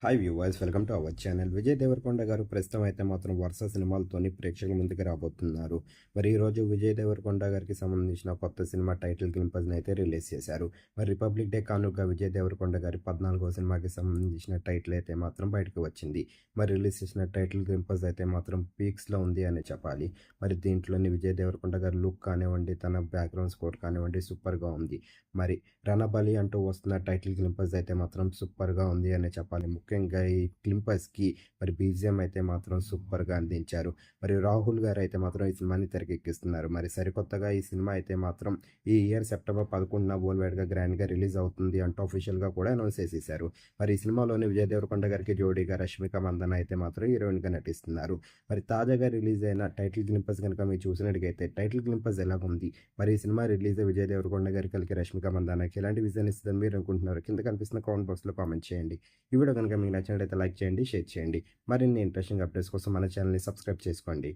Hi viewers, welcome to our channel. Vijay Deverakonda గారు ప్రస్తుతం అయితే మాత్రం వరుస సినిమాలతోని ప్రేక్షకుల ముందుకు రాబోతున్నారు. మరి ఈరోజు విజయ్ దేవరకొండ గారికి సంబంధించిన కొత్త సినిమా టైటిల్ గ్లింపర్స్ని అయితే రిలీజ్ చేశారు. మరి రిపబ్లిక్ డే కానుక విజయ్ దేవరకొండ గారి 14వ సినిమాకి సంబంధించిన టైటిల్ అయితే మాత్రం బయటకు వచ్చింది. మరి రిలీజ్ చేసిన టైటిల్ గ్లింపర్స్ అయితే మాత్రం పీక్స్లో ఉంది అని చెప్పాలి. మరి దీంట్లోని విజయ్ దేవరకొండ గారి లుక్ కానివ్వండి, తన బ్యాక్గ్రౌండ్ స్కోర్ కానివ్వండి సూపర్గా ఉంది. మరి రణబలి అంటూ వస్తున్న టైటిల్ గ్లింపర్స్ అయితే మాత్రం సూపర్గా ఉంది అని చెప్పాలి. ముఖ్యంగా ఈ గ్లింపర్స్కి మరి బీజిఎం అయితే మాత్రం సూపర్గా అందించారు. మరి రాహుల్ గారు అయితే మాత్రం ఈ సినిమాని తెరకెక్కిస్తున్నారు. మరి సరికొత్తగా ఈ సినిమా అయితే మాత్రం ఈ ఇయర్ సెప్టెంబర్ 11న వరల్డ్ వైడ్గా గ్రాండ్గా రిలీజ్ అవుతుంది అంటూ అఫీషియల్గా కూడా అనౌన్స్ చేసేసారు. మరి ఈ సినిమాలోని విజయ్ దేవరకొండ గారికి జోడీగా రష్మిక మందన అయితే మాత్రం హీరోయిన్గా నటిస్తున్నారు. మరి తాజాగా రిలీజ్ అయిన టైటిల్ గ్లింపర్స్ కనుక మీరు చూసినట్టుగైతే టైటిల్ గ్లింపర్స్ ఎలా ఉంది, మరి ఈ సినిమా రిలీజ్ విజయ్ దేవరకొండ గారికి కలిగి రష్మిక మందనకి ఎలాంటి విజన్ ఇస్తుందని మీరు అనుకుంటున్నారు? కింద కనిపిస్తున్న కామెంట్ బాక్స్లో కామెంట్ చేయండి. ఈ వీడియో కనుక మీకు నచ్చినట్లయితే లైక్ చేయండి, షేర్ చేయండి. మరిన్ని ఇంట్రెస్టింగ్ అప్డేట్స్ కోసం మన ఛానల్ని సబ్స్క్రైబ్ చేసుకోండి.